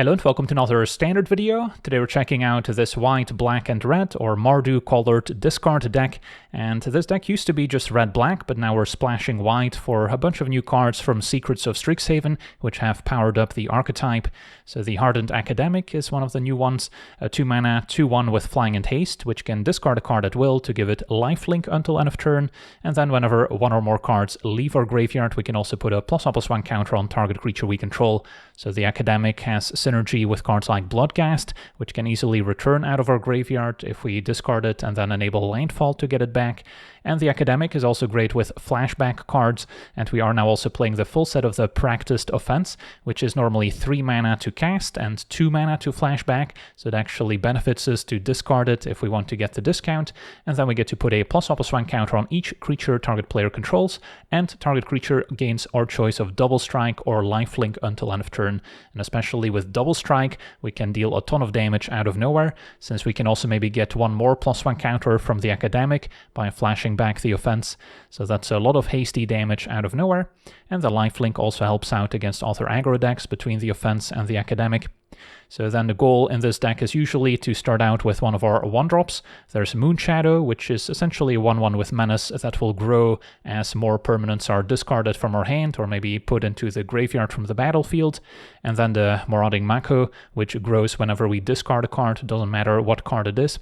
Hello and welcome to another standard video. Today we're checking out this white, black and red or mardu colored discard deck, and this deck used to be just red-black, but now we're splashing white for a bunch of new cards from Secrets of Strixhaven, which have powered up the archetype. So the Hardened Academic is one of the new ones, a 2-mana 2/1 with Flying and Haste, which can discard a card at will to give it lifelink until end of turn, and then whenever one or more cards leave our graveyard, we can also put a +1/+1 counter on target creature we control. So the Academic has synergy with cards like Bloodghast, which can easily return out of our graveyard if we discard it and then enable Landfall to get it back. And the Academic is also great with flashback cards, and we are now also playing the full set of the Practiced Offense, which is normally 3 mana to cast and 2 mana to flashback, so it actually benefits us to discard it if we want to get the discount, and then we get to put a +1/+1 counter on each creature target player controls, and target creature gains our choice of Double Strike or Lifelink until end of turn. And especially with Double Strike, we can deal a ton of damage out of nowhere, since we can also maybe get one more +1 counter from the Academic by flashing back the offense, so that's a lot of hasty damage out of nowhere, and the lifelink also helps out against other aggro decks between the offense and the Academic. So then the goal in this deck is usually to start out with one of our 1-drops. There's Moonshadow, which is essentially a 1/1 with Menace that will grow as more permanents are discarded from our hand or maybe put into the graveyard from the battlefield. And then the Marauding Mako, which grows whenever we discard a card, doesn't matter what card it is.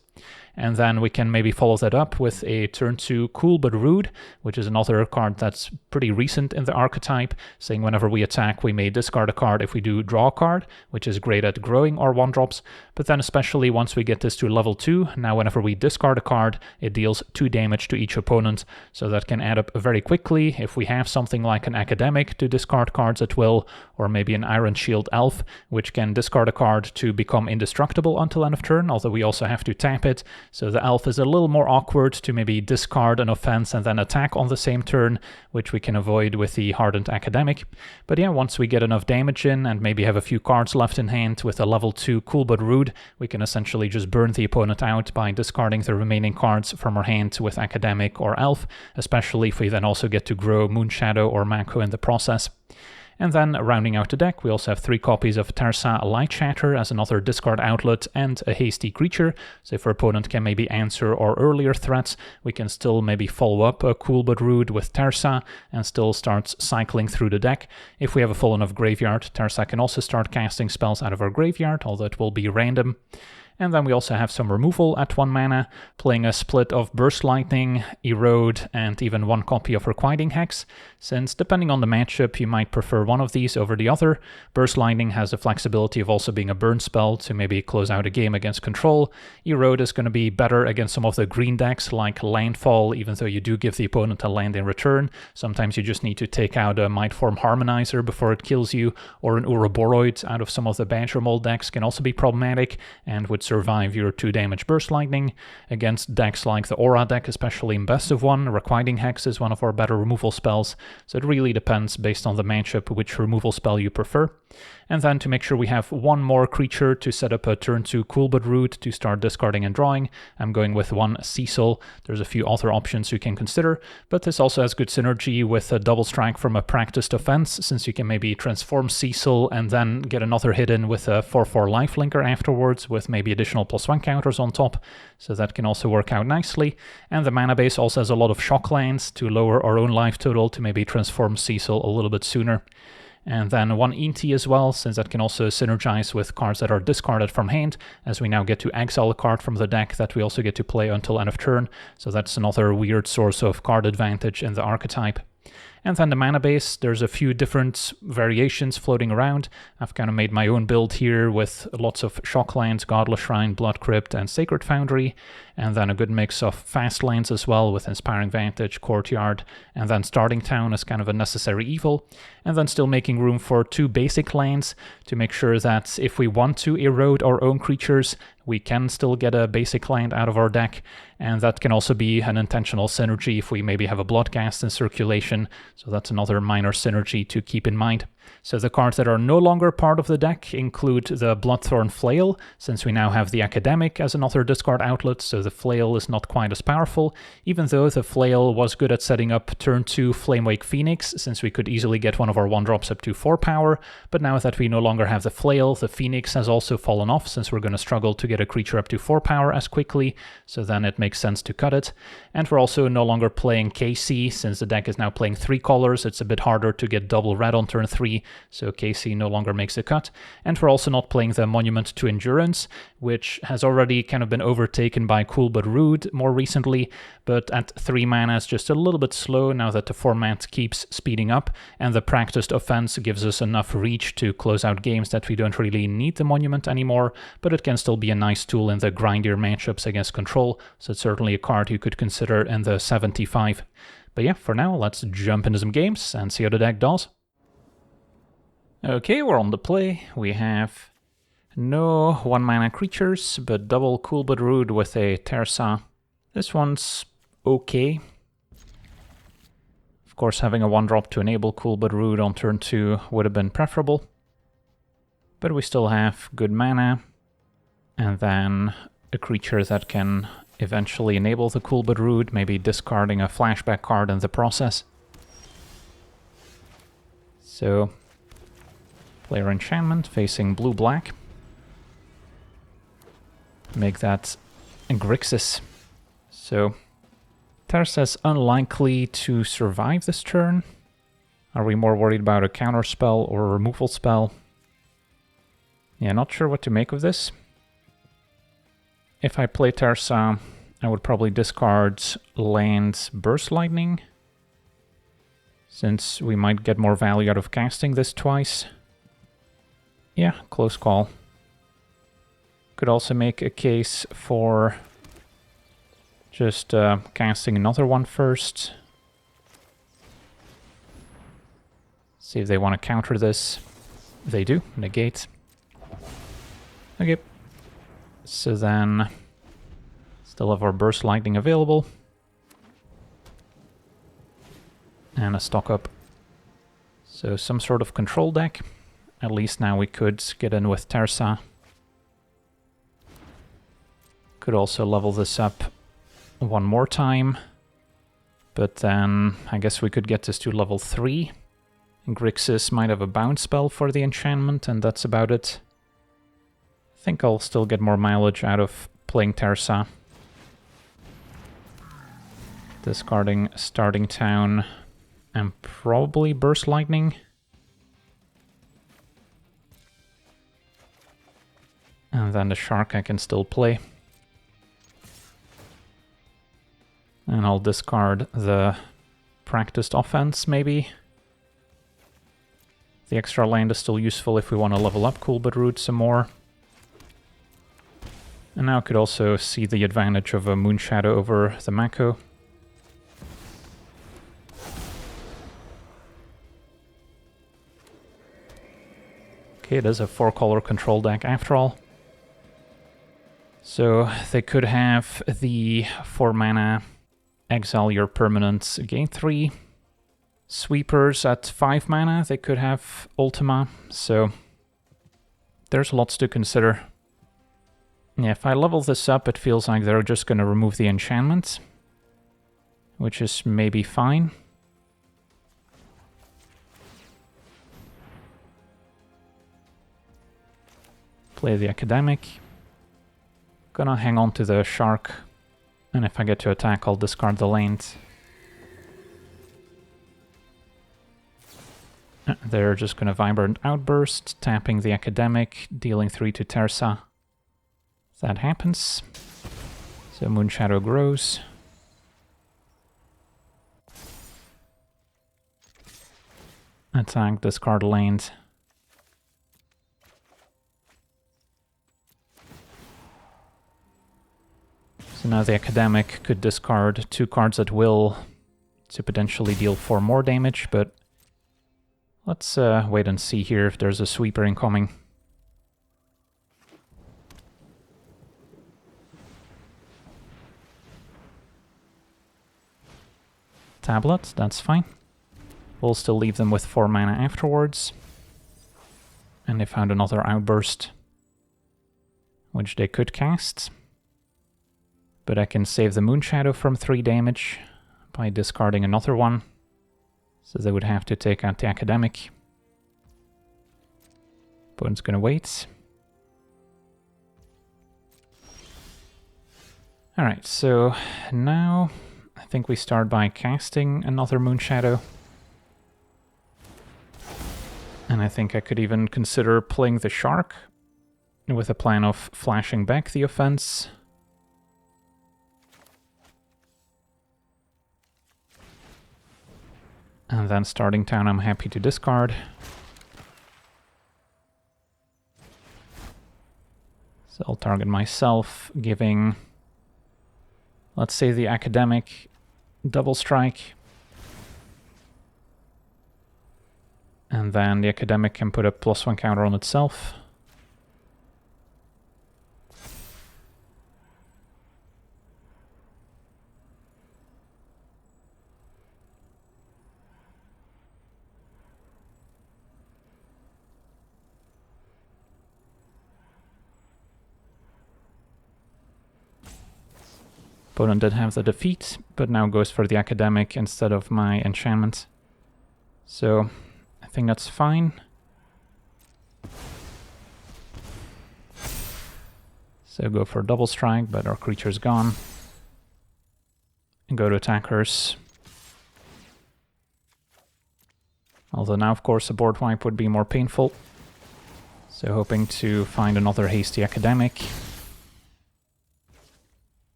And then we can maybe follow that up with a turn 2 Cool But Rude, which is another card that's pretty recent in the archetype, saying whenever we attack we may discard a card if we do draw a card, which is great at growing our 1-drops. But then especially once we get this to level 2, now whenever we discard a card, it deals 2 damage to each opponent, so that can add up very quickly if we have something like an Academic to discard cards at will, or maybe an Iron Shield Elf, which can discard a card to become indestructible until end of turn, although we also have to tap it. So the Elf is a little more awkward to maybe discard an offense and then attack on the same turn, which we can avoid with the Hardened Academic. But yeah, once we get enough damage in and maybe have a few cards left in hand with a level 2 Cool But Rude, we can essentially just burn the opponent out by discarding the remaining cards from our hand with Academic or Elf, especially if we then also get to grow Moonshadow or Mako in the process. And then rounding out the deck, we also have 3 copies of Tersa Light Shatter as another discard outlet and a hasty creature. So if our opponent can maybe answer our earlier threats, we can still maybe follow up a Cool But Rude with Tersa and still start cycling through the deck. If we have a full enough graveyard, Tersa can also start casting spells out of our graveyard, although it will be random. And then we also have some removal at 1 mana, playing a split of Burst Lightning, Erode, and even 1 copy of Requiting Hex, since depending on the matchup you might prefer one of these over the other. Burst Lightning has the flexibility of also being a burn spell to maybe close out a game against control. Erode is going to be better against some of the green decks like Landfall, even though you do give the opponent a land in return. Sometimes you just need to take out a Mightform Harmonizer before it kills you, or an Ouroboros out of some of the Badger Mold decks can also be problematic and would survive your 2 damage Burst Lightning. Against decks like the Aura deck, especially in Best of 1, Requiting Hex is one of our better removal spells, so it really depends based on the matchup which removal spell you prefer. And then to make sure we have 1 more creature to set up a turn 2 Cool But Rude to start discarding and drawing, I'm going with 1 Cecil. There's a few other options you can consider, but this also has good synergy with a Double Strike from a Practiced Offense, since you can maybe transform Cecil and then get another hit in with a 4/4 Lifelinker afterwards with maybe additional +1 counters on top, so that can also work out nicely. And the mana base also has a lot of shock lands to lower our own life total to maybe transform Cecil a little bit sooner. And then 1 Inti as well, since that can also synergize with cards that are discarded from hand, as we now get to exile a card from the deck that we also get to play until end of turn, so that's another weird source of card advantage in the archetype. And then the mana base, there's a few different variations floating around. I've kind of made my own build here with lots of Shocklands, Godless Shrine, Blood Crypt, and Sacred Foundry, and then a good mix of fast lands as well with Inspiring Vantage, Courtyard, and then Starting Town as kind of a necessary evil, and then still making room for 2 basic lands to make sure that if we want to erode our own creatures, we can still get a basic land out of our deck, and that can also be an intentional synergy if we maybe have a Bloodghast in circulation, so that's another minor synergy to keep in mind. So the cards that are no longer part of the deck include the Bloodthorn Flail, since we now have the Academic as another discard outlet, so the Flail is not quite as powerful, even though the Flail was good at setting up turn 2 Flamewake Phoenix, since we could easily get one of our 1-drops up to 4 power, but now that we no longer have the Flail, the Phoenix has also fallen off, since we're going to struggle to get a creature up to 4 power as quickly, so then it makes sense to cut it. And we're also no longer playing KC, since the deck is now playing 3 colors, it's a bit harder to get double red on turn 3, so KC no longer makes a cut. And we're also not playing the Monument to Endurance, which has already kind of been overtaken by Cool But Rude more recently, but at 3 mana is just a little bit slow now that the format keeps speeding up, and the Practiced Offense gives us enough reach to close out games that we don't really need the Monument anymore, but it can still be a nice tool in the grindier matchups against control, so it's certainly a card you could consider in the 75. But yeah, for now, let's jump into some games and see how the deck does. Okay, we're on the play. We have no 1-mana creatures, but double Cool But Rude with a Tersa. This one's okay. Of course, having a 1-drop to enable Cool But Rude on turn 2 would have been preferable. But we still have good mana, and then a creature that can eventually enable the Cool But Rude, maybe discarding a flashback card in the process. So, player enchantment facing blue-black. Make that Grixis. So, Tersa's unlikely to survive this turn. Are we more worried about a counter spell or a removal spell? Yeah, not sure what to make of this. If I play Tersa, I would probably discard land Burst Lightning, since we might get more value out of casting this twice. Yeah, close call. Could also make a case for just casting another one first. See if they want to counter this. They do. Negate. Okay. So then, still have our Burst Lightning available. And a stock up. So some sort of control deck. At least now we could get in with Tersa. Could also level this up one more time. But then I guess we could get this to level 3. Grixis might have a bounce spell for the enchantment, and that's about it. I think I'll still get more mileage out of playing Tersa. Discarding Starting Town and probably Burst Lightning. And then the Shark I can still play. And I'll discard the Practiced Offense, maybe. The extra land is still useful if we want to level up Cool But Rude some more. And now I could also see the advantage of a Moonshadow over the Mako. Okay, it is a 4-color control deck after all. So they could have the 4-mana exile your permanents, gain 3. Sweepers at 5 mana, they could have Ultima, so there's lots to consider. Yeah, if I level this up, it feels like they're just going to remove the enchantment, which is maybe fine. Play the Academic. Gonna hang on to the Shark, and if I get to attack, I'll discard the land. They're just gonna Vibrant Outburst, tapping the Academic, dealing 3 to Tersa. That happens. So Moonshadow grows. Attack, discard land. So now the Academic could discard 2 cards at will to potentially deal 4 more damage, but let's wait and see here if there's a sweeper incoming. Tablet, that's fine. We'll still leave them with 4 mana afterwards. And they found another outburst, which they could cast. But I can save the Moonshadow from 3 damage by discarding another one. So they would have to take out the Academic. Opponent's gonna wait. Alright, so now I think we start by casting another Moonshadow. And I think I could even consider playing the Shark with a plan of flashing back the offense. And then starting turn I'm happy to discard. So I'll target myself, giving, let's say, the Academic double strike. And then the Academic can put a +1 counter on itself. Opponent did have the defeat, but now goes for the Academic instead of my enchantment. So I think that's fine. So go for a double strike, but our creature's gone. And go to attackers. Although now, of course, a board wipe would be more painful. So hoping to find another hasty Academic.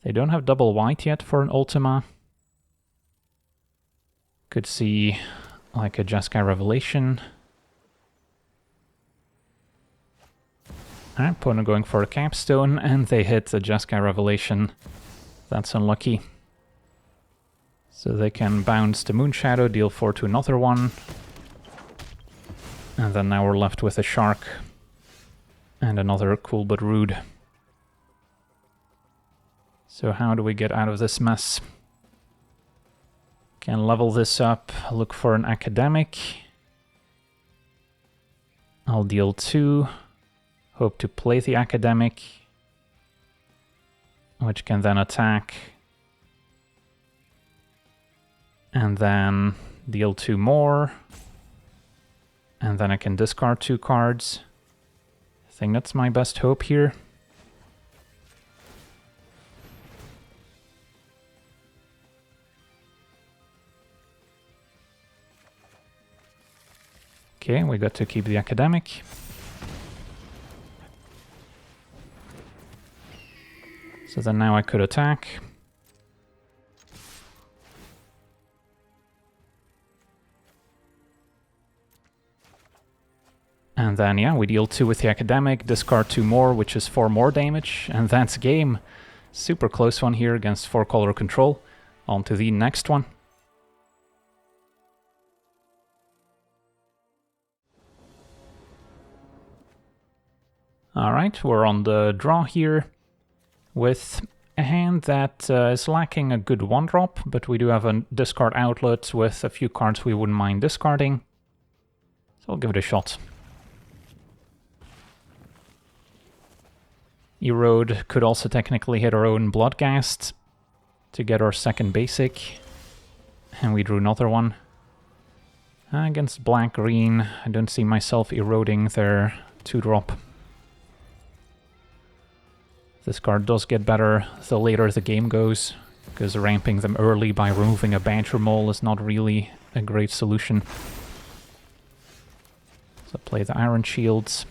They don't have double white yet for an Ultima. Could see like a Jeskai Revelation. Alright, opponent going for a Capstone, and they hit the Jeskai Revelation. That's unlucky. So they can bounce the Moonshadow, deal 4 to another one. And then now we're left with a Shark. And another cool but rude. So how do we get out of this mess? Can level this up, look for an Academic. I'll deal 2. Hope to play the Academic, which can then attack. And then deal 2 more. And then I can discard 2 cards. I think that's my best hope here. Okay, we got to keep the Academic. So then now I could attack. And then, yeah, we deal 2 with the Academic, discard 2 more, which is 4 more damage, and that's game. Super close one here against 4-color control. On to the next one. Alright, we're on the draw here with a hand that is lacking a good 1-drop, but we do have a discard outlet with a few cards we wouldn't mind discarding. So I'll give it a shot. Erode could also technically hit our own Bloodghast to get our second basic. And we drew another one. Against black-green, I don't see myself eroding their 2-drop. This card does get better the later the game goes, because ramping them early by removing a Badger Mole is not really a great solution. So play the Iron Shields.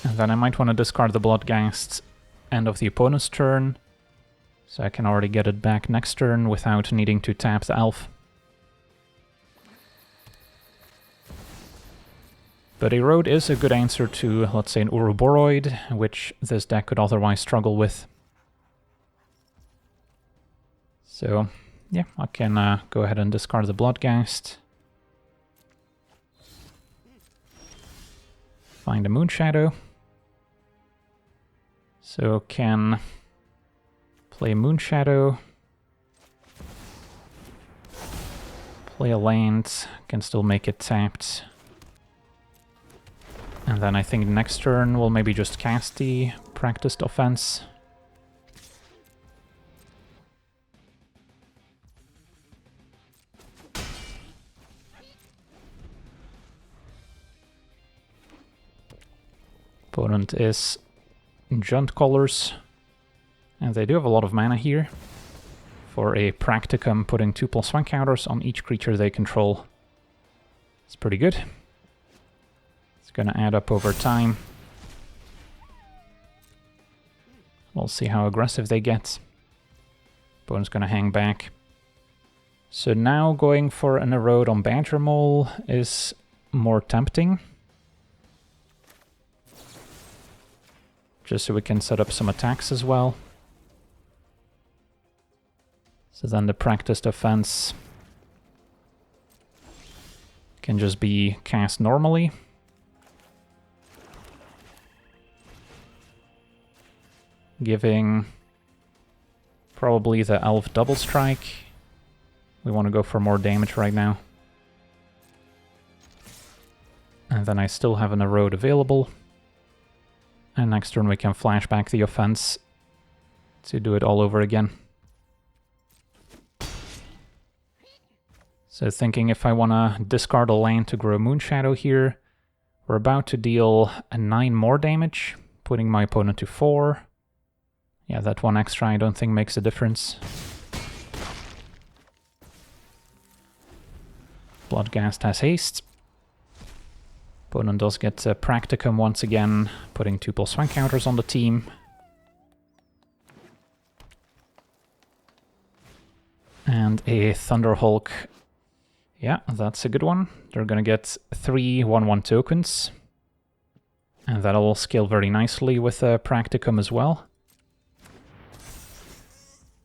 And then I might want to discard the Bloodghast end of the opponent's turn, so I can already get it back next turn without needing to tap the Elf. But Erode is a good answer to, let's say, an Uruboroid, which this deck could otherwise struggle with. So, yeah, I can go ahead and discard the Bloodghast. Find a Moonshadow. So can play Moonshadow. Play a land, can still make it tapped. And then I think next turn we'll maybe just cast the Practiced Offense. Opponent is Junt Colors, and they do have a lot of mana here. For a Practicum, putting 2+1 counters on each creature they control. It's pretty good. It's gonna add up over time. We'll see how aggressive they get. Opponent's gonna hang back. So now going for an Erode on Badger Mole is more tempting. Just so we can set up some attacks as well. So then the Practiced Offense can just be cast normally. Giving probably the Elf Double Strike. We want to go for more damage right now. And then I still have an Erode available. And next turn we can flash back the offense to do it all over again. So thinking if I want to discard a land to grow Moonshadow here, we're about to deal 9 more damage, putting my opponent to 4. Yeah, that 1 extra I don't think makes a difference. Bloodghast has haste. Opponent does get Practicum once again, putting 2+1 counters on the team. And a Thunderhulk. Yeah, that's a good one. They're gonna get 3 1/1 tokens. And that'll scale very nicely with Practicum as well.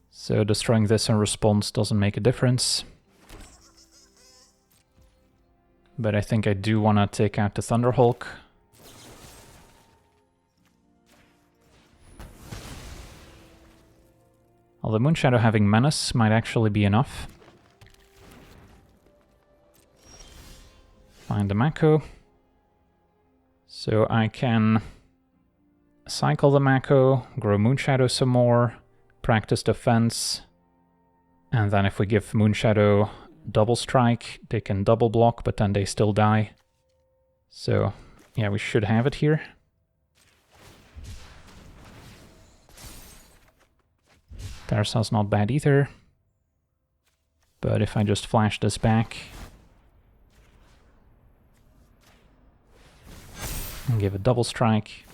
So destroying this in response doesn't make a difference. But I think I do want to take out the Thunderhulk. Although Moonshadow having Menace might actually be enough. Find the Mako. So I can cycle the Mako, grow Moonshadow some more, Practice Defense, and then if we give Moonshadow Double Strike, they can double block, but then they still die. So, yeah, we should have it here. Tarsa's not bad either. But if I just flash this back and give a Double Strike,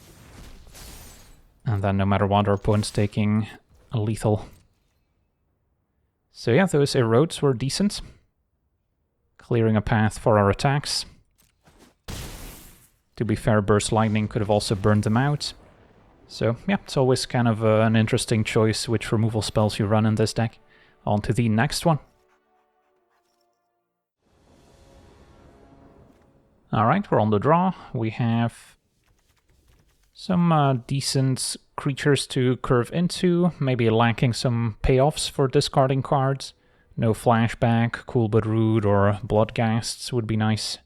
and then no matter what, our opponent's taking a lethal. So yeah, those erodes were decent. Clearing a path for our attacks. To be fair, Burst Lightning could have also burned them out. So yeah, it's always kind of an interesting choice which removal spells you run in this deck. On to the next one. Alright, we're on the draw. We have some decent creatures to curve into, maybe lacking some payoffs for discarding cards. No flashback, Cool But Rude, or Bloodghasts would be nice.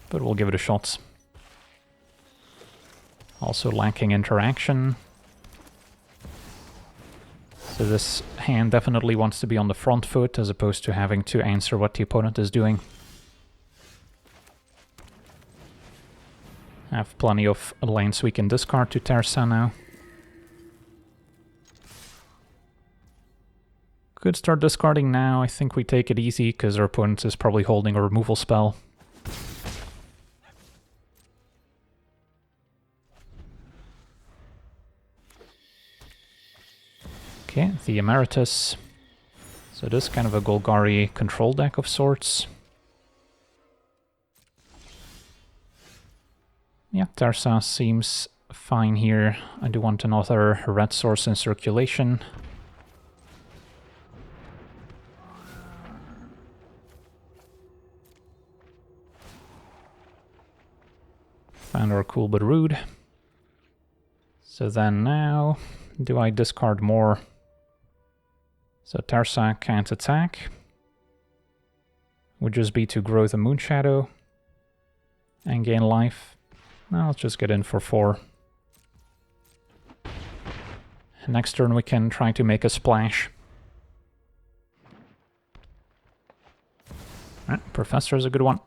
But we'll give it a shot. Also lacking interaction. So this hand definitely wants to be on the front foot as opposed to having to answer what the opponent is doing. I have plenty of lands we can discard to Tarsa now. Could start discarding now. I think we take it easy because our opponent is probably holding a removal spell. Okay, the Emeritus. So this is kind of a Golgari control deck of sorts. Yeah, Tarsa seems fine here. I do want another red source in circulation. Found our Cool But Rude. So then now, do I discard more? So Tarsa can't attack. would just be to grow the Moon Shadow and gain life. Now let's just get in for 4. Next turn we can try to make a splash. Alright, Professor is a good one.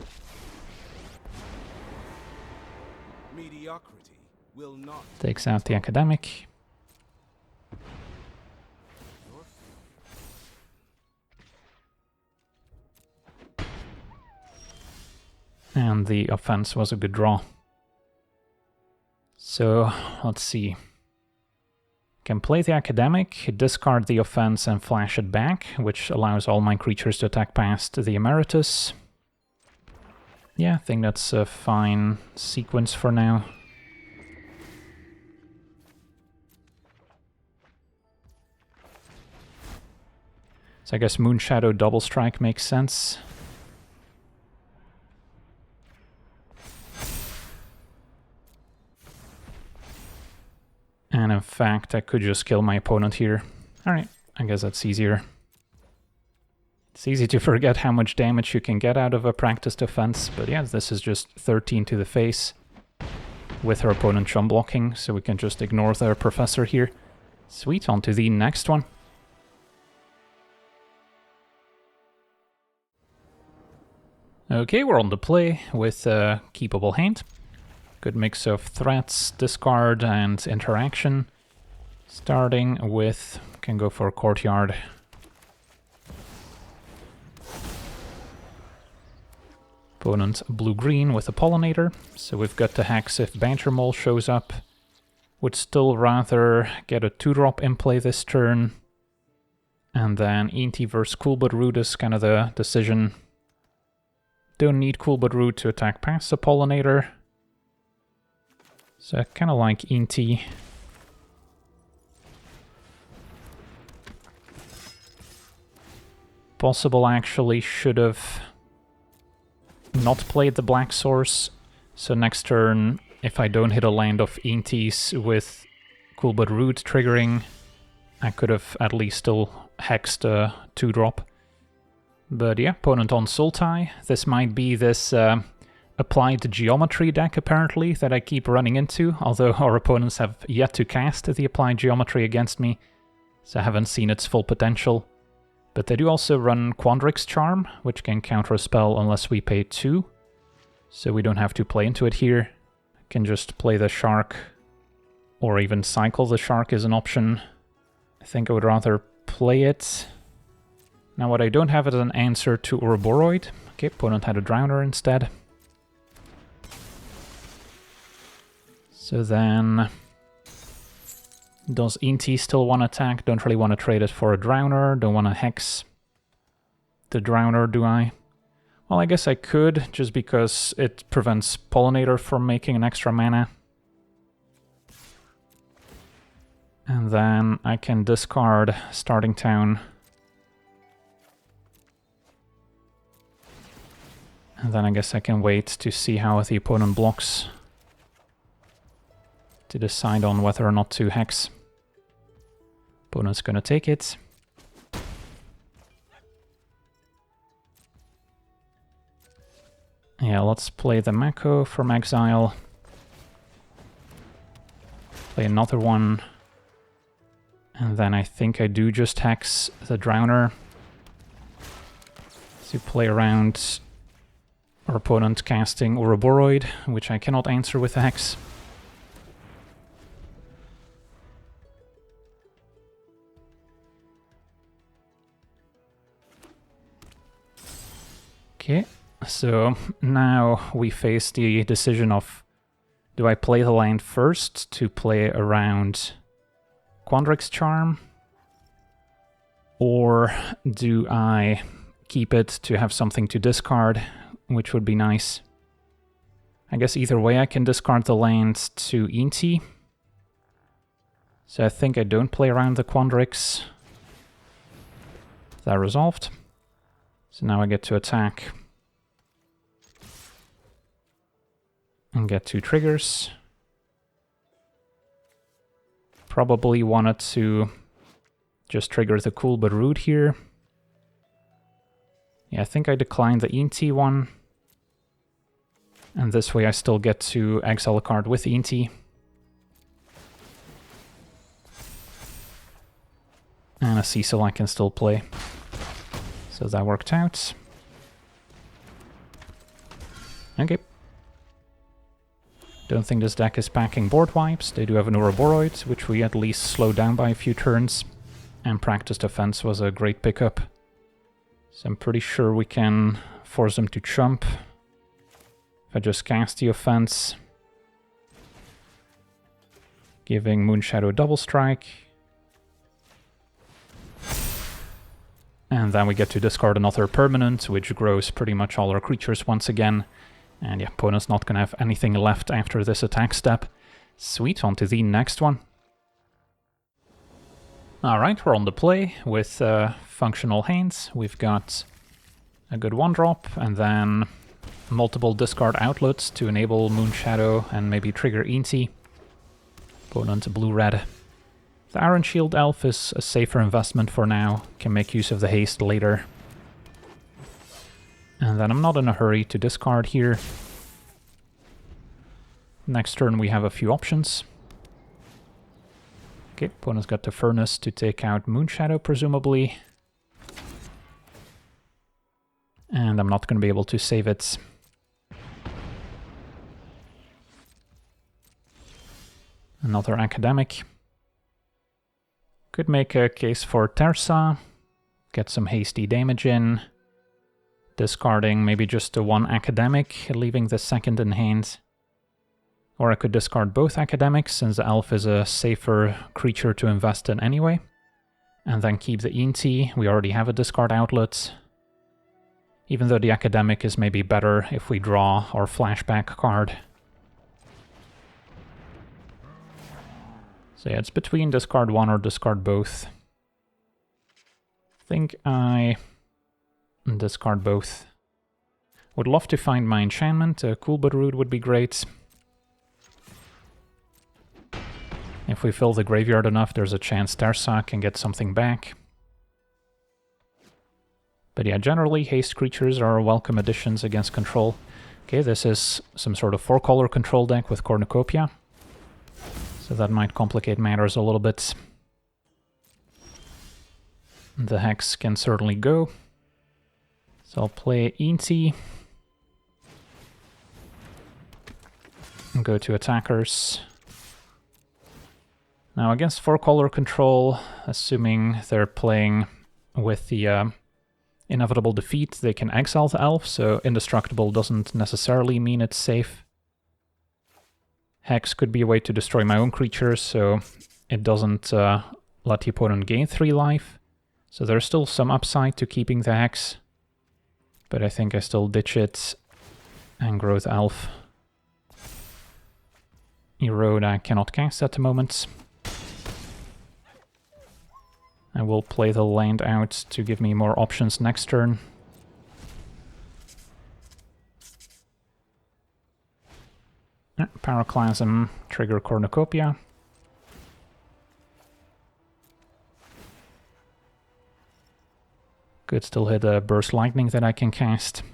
Mediocrity will not Takes out the Academic. And the offense was a good draw. So, let's see. Can play the Academic, discard the offense and flash it back, which allows all my creatures to attack past the Emeritus. Yeah, I think that's a fine sequence for now. So I guess Moon Shadow Double Strike makes sense. And in fact, I could just kill my opponent here. Alright, I guess that's easier. It's easy to forget how much damage you can get out of a practiced offense, but yeah, this is just 13 to the face with her opponent chum blocking, so we can just ignore their Professor here. Sweet, on to the next one. Okay, we're on the play with a keepable hand. Good mix of threats, discard, and interaction. Starting with, can go for Courtyard. Opponent blue-green with a Pollinator, so we've got the Hex if Banter Mole shows up. Would still rather get a 2-drop in play this turn. And then Inti versus Cool But Rude is kind of the decision. Don't need Cool But Rude to attack past the Pollinator. So I kind of like Inti. Possible actually should have not played the Black Source. So next turn, if I don't hit a land of Intis with Cool But Rude triggering, I could have at least still hexed a 2-drop. But yeah, opponent on Sultai. This might be this applied geometry deck, apparently, that I keep running into, although our opponents have yet to cast the applied geometry against me, so I haven't seen its full potential. But they do also run Quandrix Charm, which can counter a spell unless we pay 2, so we don't have to play into it here. I can just play the Shark, or even cycle the Shark is an option. I think I would rather play it. Now what I don't have is an answer to Ouroboros. Okay, opponent had a Drowner instead. So then, does Inti still want to attack? Don't really want to trade it for a Drowner. Don't want to hex the Drowner, do I? Well, I guess I could, just because it prevents Pollinator from making an extra mana. And then I can discard Starting Town. And then I guess I can wait to see how the opponent blocks to decide on whether or not to hex. Opponent's gonna take it. Yeah, let's play the Mako from exile. Play another one. And then I think I do just hex the Drowner. To play around our opponent casting Ouroboros, which I cannot answer with a hex. Okay, so now we face the decision of, do I play the land first to play around Quandrix Charm? Or do I keep it to have something to discard, which would be nice. I guess either way I can discard the land to Inti. So I think I don't play around the Quandrix. That resolved. So now I get to attack. And get 2 triggers. Probably wanted to just trigger the Cool But Rude here. Yeah, I think I declined the ENT one. And this way I still get to exile a card with ENT. And a Cecil I can still play. So that worked out. Okay. Don't think this deck is packing board wipes. They do have an Ouroboros, which we at least slowed down by a few turns. And Practiced Offense was a great pickup. So I'm pretty sure we can force them to chump. If I just cast the Offense, giving Moonshadow double strike. And then we get to discard another permanent, which grows pretty much all our creatures once again. And yeah, opponent's not gonna have anything left after this attack step. Sweet, on to the next one. Alright, we're on the play with functional hands. We've got a good 1-drop, and then multiple discard outlets to enable Moonshadow and maybe trigger ENT. Opponent blue-red. The Iron Shield Elf is a safer investment for now, can make use of the haste later. And then I'm not in a hurry to discard here. Next turn we have a few options. Okay, opponent's got the Furnace to take out Moonshadow, presumably. And I'm not going to be able to save it. Another Academic. Could make a case for Terza. Get some hasty damage in. Discarding maybe just the 1 Academic, leaving the second in hand. Or I could discard both Academics, since the Elf is a safer creature to invest in anyway. And then keep the ENT. We already have a discard outlet. Even though the Academic is maybe better if we draw our flashback card. So yeah, it's between discard 1 or discard both. I think I discard both. Would love to find my enchantment. Cool but Rude would be great. If we fill the graveyard enough, there's a chance Terza can get something back. But yeah, generally haste creatures are welcome additions against control. Okay, this is some sort of 4-color control deck with Cornucopia. So that might complicate matters a little bit. The Hex can certainly go. So I'll play ENT. And go to attackers. Now against 4-color control, assuming they're playing with the Inevitable Defeat, they can exile the Elf, so Indestructible doesn't necessarily mean it's safe. Hex could be a way to destroy my own creatures, so it doesn't let the opponent gain 3 life. So there's still some upside to keeping the Hex. But I think I still ditch it and grow the Elf. Erode I cannot cast at the moment. I will play the land out to give me more options next turn. Pyroclasm, trigger Cornucopia. Could still hit a Burst Lightning that I can cast.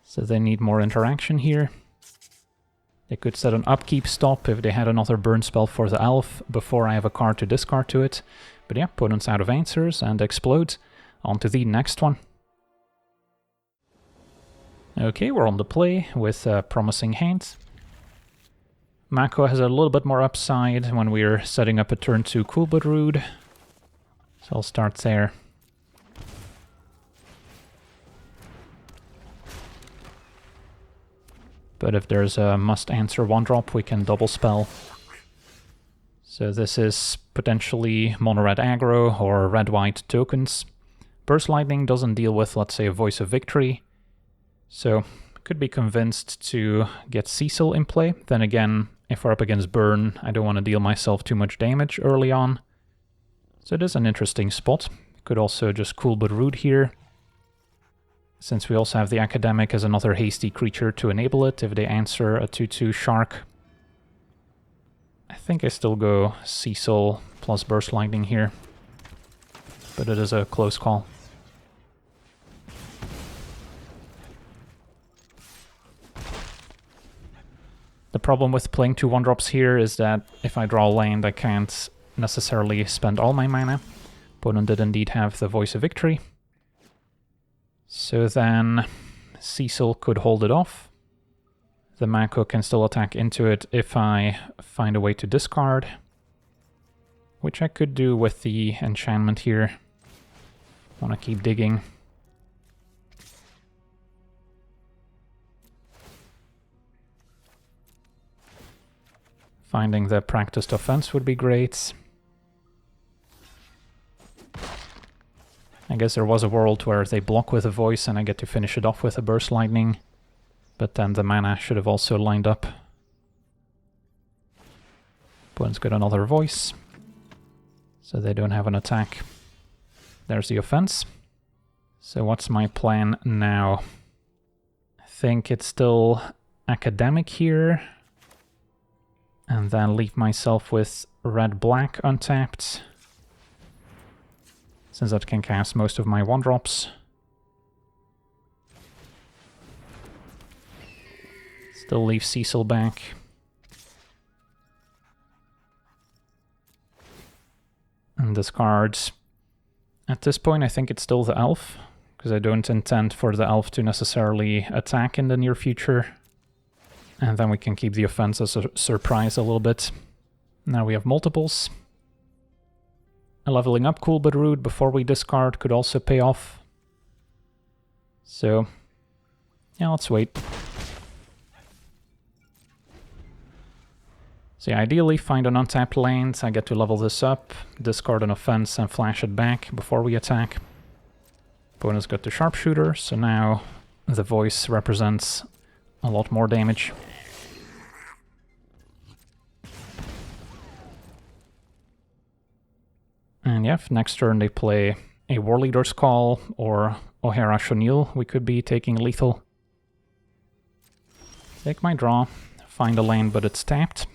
So they need more interaction here. They could set an upkeep stop if they had another burn spell for the Elf before I have a card to discard to it. But yeah, opponent's out of answers and explodes. On to the next one. Okay, we're on the play with a promising hand. Mako has a little bit more upside when we're setting up a turn 2 Cool but Rude. So I'll start there. But if there's a must-answer 1-drop, we can double spell. So this is potentially mono-red aggro or red-white tokens. Burst Lightning doesn't deal with, let's say, a Voice of Victory. So could be convinced to get Cecil in play. Then again, if we're up against Burn, I don't want to deal myself too much damage early on. So it is an interesting spot. Could also just Cool but Rude here. Since we also have the Academic as another hasty creature to enable it if they answer a 2/2 Shark. I think I still go Cecil plus Burst Lightning here, but it is a close call. The problem with playing 2 1-drops here is that if I draw land, I can't necessarily spend all my mana. Opponent did indeed have the Voice of Victory. So then Cecil could hold it off. The Mako can still attack into it if I find a way to discard, which I could do with the enchantment here. Want to keep digging. Finding the practiced offense would be great. I guess there was a world where they block with a voice and I get to finish it off with a Burst Lightning, but then the mana should have also lined up. Opponent's got another voice, so they don't have an attack. There's the offense. So what's my plan now? I think it's still Academic here, and then leave myself with red-black untapped, since that can cast most of my 1-drops. Still leave Cecil back. And discard. At this point I think it's still the elf, because I don't intend for the elf to necessarily attack in the near future. And then we can keep the offense as a surprise a little bit. Now we have multiples. A leveling up cool but rude before we discard could also pay off. So, yeah, let's wait. So yeah, ideally find an untapped land, I get to level this up, discard an offense and flash it back before we attack. Opponent's got the sharpshooter, so now the voice represents a lot more damage. And yeah, if next turn they play a War Leader's Call or O'Hara Chenille, we could be taking lethal. Take my draw, find a lane but it's tapped.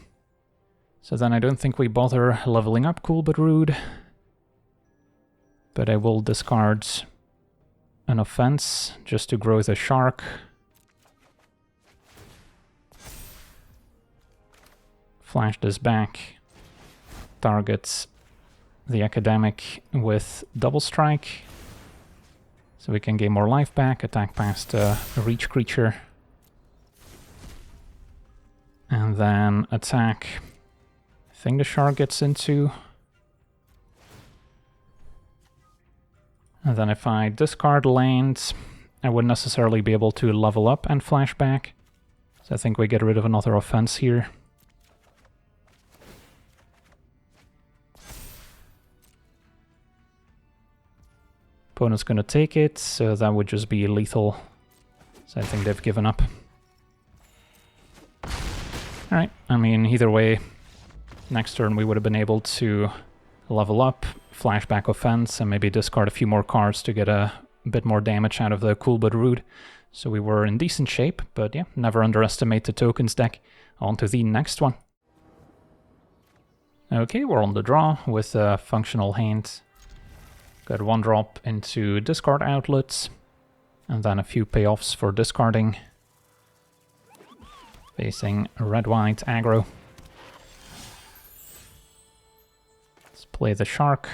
So then I don't think we bother leveling up cool but rude. But I will discard an offense just to grow the shark. Flash this back. Targets the Academic with double strike. So we can gain more life back, attack past a reach creature. And then attack. I think the shark gets into. And then if I discard lands, I wouldn't necessarily be able to level up and flash back. So I think we get rid of another offense here. Opponent's gonna take it, so that would just be lethal. So I think they've given up. Alright, I mean, either way, next turn we would have been able to level up, flashback offense, and maybe discard a few more cards to get a bit more damage out of the cool but rude. So we were in decent shape, but yeah, never underestimate the tokens deck. On to the next one. Okay, we're on the draw with a functional hand. Got 1-drop into discard outlets, and then a few payoffs for discarding. Facing red-white aggro. Let's play the shark.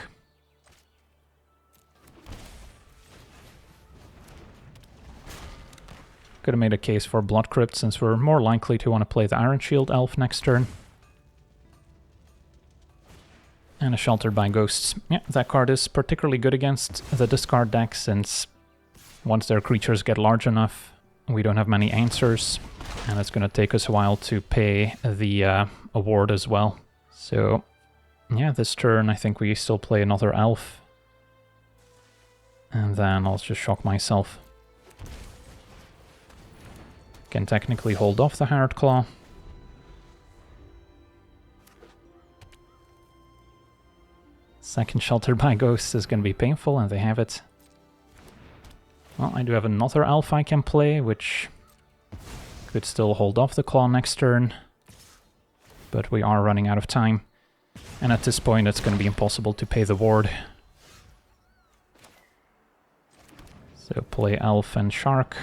Could have made a case for Blood Crypt, since we're more likely to want to play the Iron Shield Elf next turn. And a Sheltered by Ghosts. Yeah, that card is particularly good against the discard deck, since once their creatures get large enough, we don't have many answers, and it's going to take us a while to pay the award as well. So, yeah, this turn I think we still play another elf. And then I'll just shock myself. Can technically hold off the Harrowed Claw. Second Sheltered by Ghosts is going to be painful, and they have it. Well, I do have another elf I can play, which could still hold off the claw next turn. but we are running out of time. And at this point it's going to be impossible to pay the ward. So play Elf and Shark.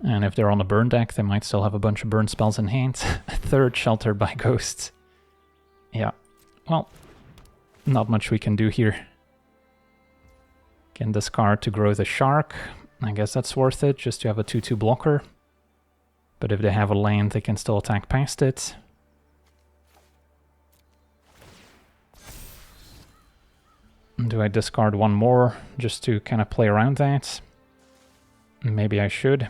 And if they're on a burn deck, they might still have a bunch of burn spells in hand. Third, sheltered by ghosts. Yeah, well, not much we can do here. Can discard to grow the Shark. I guess that's worth it, just to have a 2/2 blocker. But if they have a land, they can still attack past it. Do I discard one more, just to kind of play around that? Maybe I should.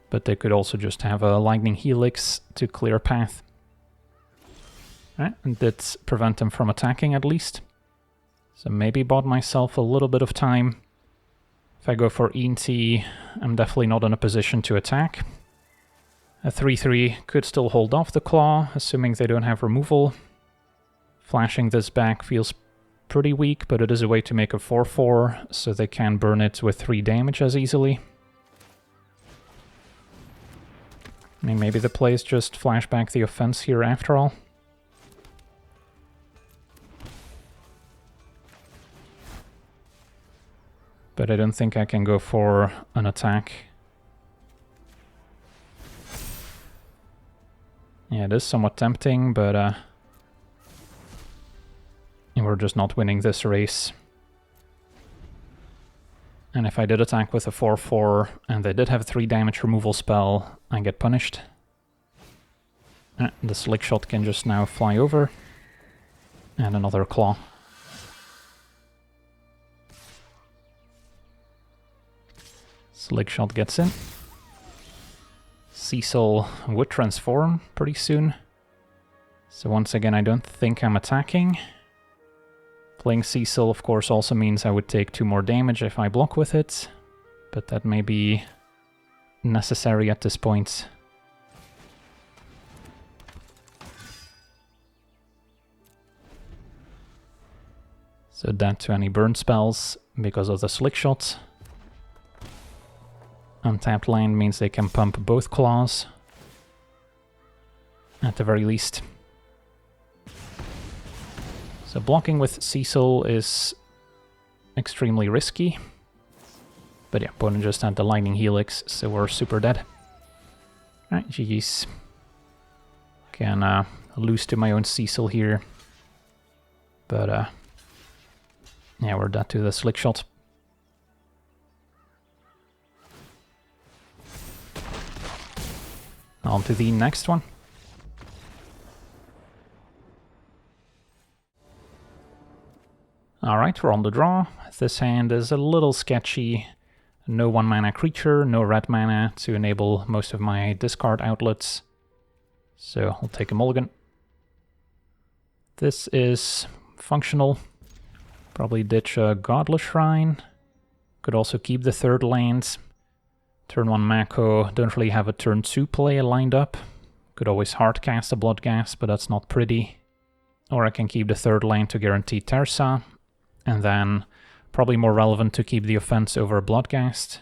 But they could also just have a Lightning Helix to clear a path. Alright, and that's prevent them from attacking at least. So maybe bought myself a little bit of time. If I go for ENT, I'm definitely not in a position to attack. A 3/3 could still hold off the claw, assuming they don't have removal. Flashing this back feels pretty weak, but it is a way to make a 4/4, so they can burn it with 3 damage as easily. I mean, maybe the play is just flash back the offense here after all. But I don't think I can go for an attack. Yeah, it is somewhat tempting, but we're just not winning this race. And if I did attack with a 4/4 and they did have 3 damage removal spell, I get punished. The Slick Shot can just now fly over. And another claw. Slick Shot gets in. Cecil would transform pretty soon. So once again, I don't think I'm attacking. Playing Cecil, of course, also means I would take 2 more damage if I block with it, but that may be necessary at this point. So dead to any burn spells because of the Slick Shot. Untapped land means they can pump both claws, at the very least. So blocking with Cecil is extremely risky. But yeah, opponent just had the Lightning Helix, so we're super dead. Alright, GG's. Can lose to my own Cecil here. But yeah, we're dead to the Slick Shot. On to the next one. Alright, we're on the draw. This hand is a little sketchy. No 1-mana creature, no red mana to enable most of my discard outlets. So I'll take a mulligan. This is functional. Probably ditch a Godless Shrine. Could also keep the 3rd land. Turn 1 Mako, don't really have a turn 2 play lined up. Could always hardcast a Bloodghast, but that's not pretty. Or I can keep the 3rd land to guarantee Tersa. And then, probably more relevant to keep the offense over a Bloodghast.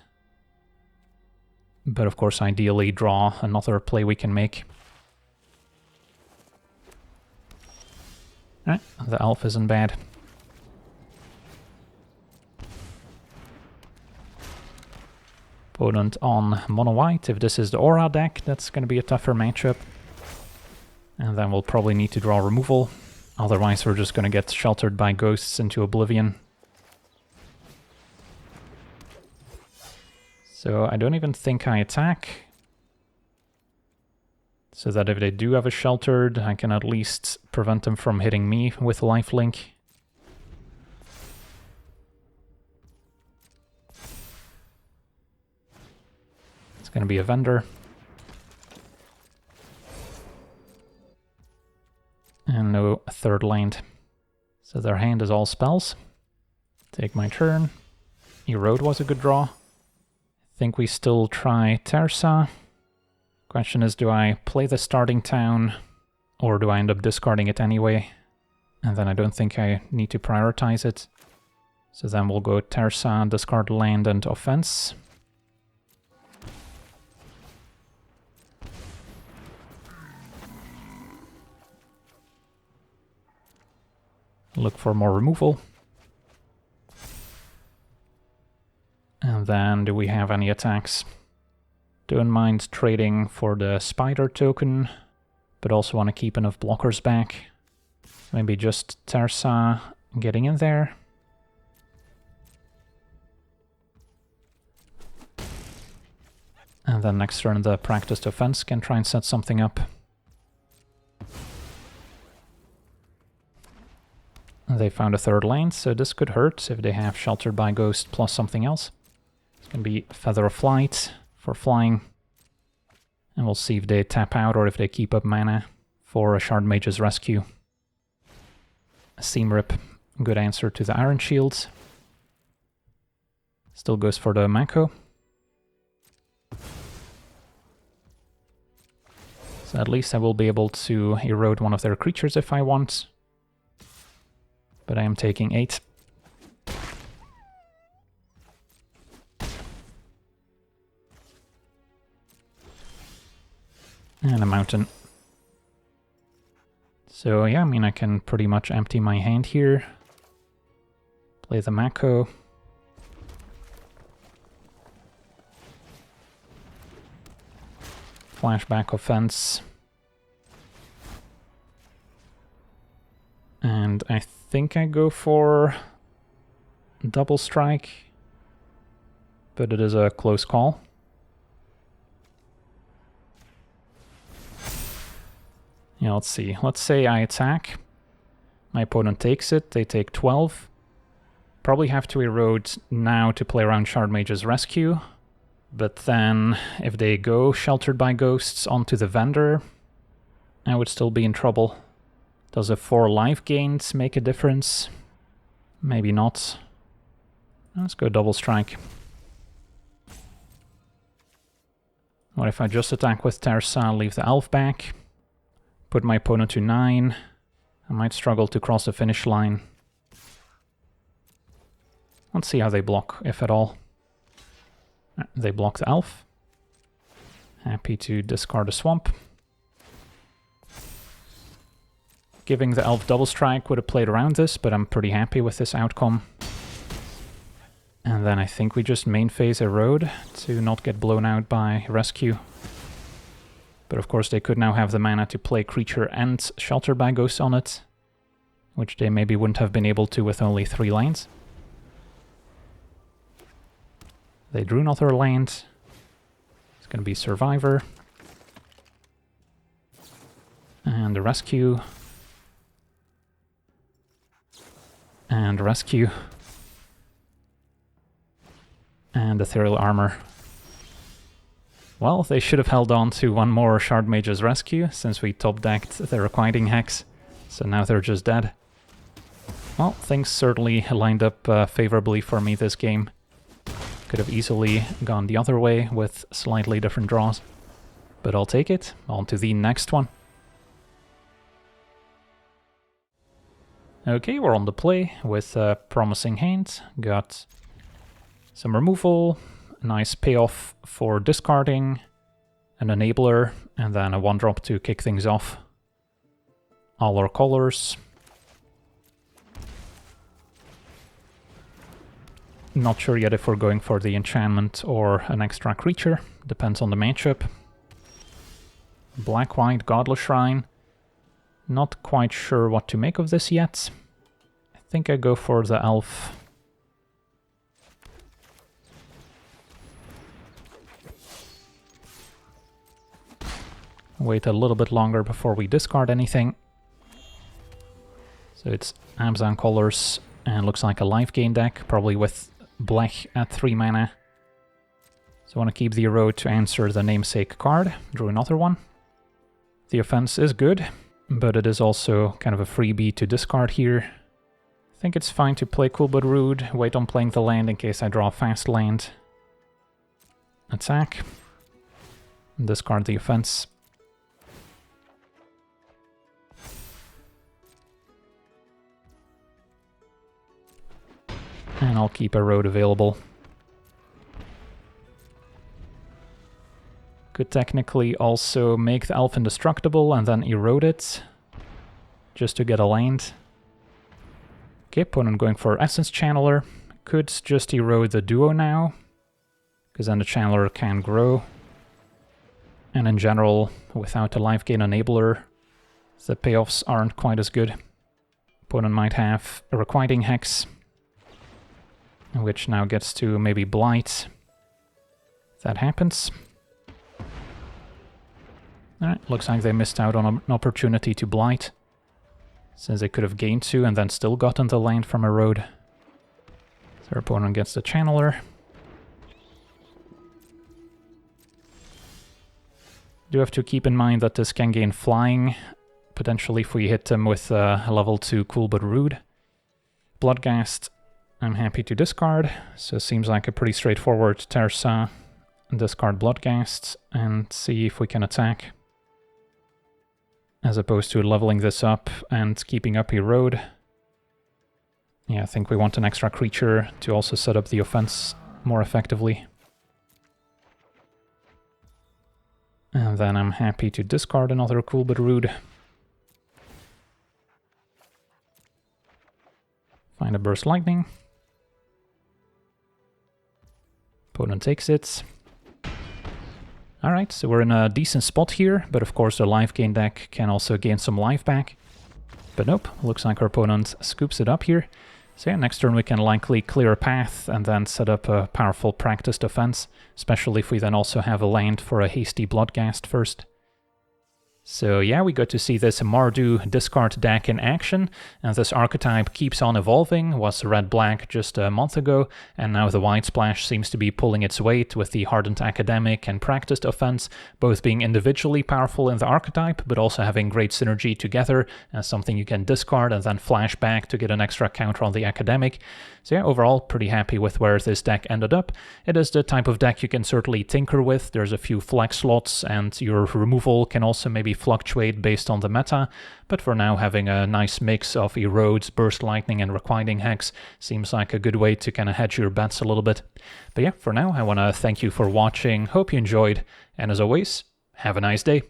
But of course, ideally draw another play we can make. Alright, the Elf isn't bad. Opponent on mono white. If this is the Aura deck, that's going to be a tougher matchup. And then we'll probably need to draw removal. Otherwise, we're just going to get sheltered by ghosts into oblivion. So I don't even think I attack. So that if they do have a sheltered, I can at least prevent them from hitting me with lifelink. It's going to be a vendor. And no 3rd land. So their hand is all spells. Take my turn. Erode was a good draw. I think we still try Tersa. Question is, do I play the starting town Or do I end up discarding it anyway? And then I don't think I need to prioritize it. So then we'll go Terza, discard land and offense. Look for more removal. And then, do we have any attacks? Don't mind trading for the spider token, but also want to keep enough blockers back. Maybe just Terza getting in there. And then next turn the practiced offense can try and set something up. They found a third land, so this could hurt if they have Sheltered by Ghost plus something else. It's going to be Feather of Flight for flying. And we'll see if they tap out or if they keep up mana for a Shard Mage's Rescue. Seam Rip, good answer to the Iron Shields. Still goes for the Mako. So at least I will be able to erode one of their creatures if I want. But I am taking 8. And a mountain. So yeah, I mean I can pretty much empty my hand here. Play the Mako. Flashback offense. And I think I go for double strike, but it is a close call. Yeah, let's see. Let's say I attack. My opponent takes it. They take 12. Probably have to erode now to play around Shard Mage's Rescue. But then, if they go Sheltered by Ghosts onto the Vendor, I would still be in trouble. Does a 4 life gains make a difference? Maybe not. Let's go double strike. What if I just attack with Terza, leave the elf back, put my opponent to 9? I might struggle to cross the finish line. Let's see how they block, if at all. They block the elf. Happy to discard a swamp. Giving the elf double strike would have played around this, but I'm pretty happy with this outcome. And then I think we just main phase erode to not get blown out by rescue. But of course they could now have the mana to play creature and Shelter by Ghost on it, which they maybe wouldn't have been able to with only 3 lands. They drew another land. It's going to be Survivor. And a rescue. And rescue. And Ethereal Armor. Well, they should have held on to one more Shard Mage's Rescue, since we top-decked their Requiting Hex, so now they're just dead. Well, things certainly lined up favorably for me this game. Could have easily gone the other way with slightly different draws, but I'll take it. On to the next one. Okay, we're on the play with a promising hand. Got some removal, a nice payoff for discarding, an enabler, and then a 1-drop to kick things off. All our colors. Not sure yet if we're going for the enchantment or an extra creature. Depends on the matchup. Black-white Godless Shrine. Not quite sure what to make of this yet. I think I go for the elf. Wait a little bit longer before we discard anything. So it's Abzan colors and looks like a life gain deck, probably with black at 3 mana. So I want to keep the erode to answer the namesake card. Drew another one. The offense is good, but it is also kind of a freebie to discard here. I think it's fine to play Cool But Rude, wait on playing the land in case I draw a fast land. Attack. Discard the offense. And I'll keep Erode available. Could technically also make the Elf indestructible and then erode it, just to get a land. Okay, opponent going for Essence Channeler. Could just erode the duo now, because then the Channeler can grow. And in general, without a life gain enabler, the payoffs aren't quite as good. Opponent might have a Requiting Hex, which now gets to maybe Blight. That happens. Alright, looks like they missed out on an opportunity to Blight, since they could have gained 2 and then still gotten the land from Erode. So their opponent gets the Channeler. Do have to keep in mind that this can gain Flying, potentially if we hit them with a level 2 Cool but Rude. Bloodghast, I'm happy to discard, so it seems like a pretty straightforward Terza. Discard Bloodghast and see if we can attack. As opposed to leveling this up and keeping up Erode. Yeah, I think we want an extra creature to also set up the offense more effectively. And then I'm happy to discard another Cool but Rude. Find a Burst Lightning. Opponent takes it. Alright, so we're in a decent spot here, but of course the life gain deck can also gain some life back. But nope, looks like our opponent scoops it up here. So yeah, next turn we can likely clear a path and then set up a powerful practiced offense, especially if we then also have a land for a hasty Bloodghast first. So yeah, we got to see this Mardu discard deck in action, and this archetype keeps on evolving, was red-black just a month ago, and now the White Splash seems to be pulling its weight with the Hardened Academic and Practiced Offense, both being individually powerful in the archetype, but also having great synergy together, as something you can discard and then flash back to get an extra counter on the Academic. So yeah, overall, pretty happy with where this deck ended up. It is the type of deck you can certainly tinker with. There's a few flex slots, and your removal can also maybe fluctuate based on the meta, but for now having a nice mix of Erodes, Burst Lightning and Requiting Hex seems like a good way to kind of hedge your bets a little bit. But yeah, for now I want to thank you for watching, hope you enjoyed, and as always, have a nice day.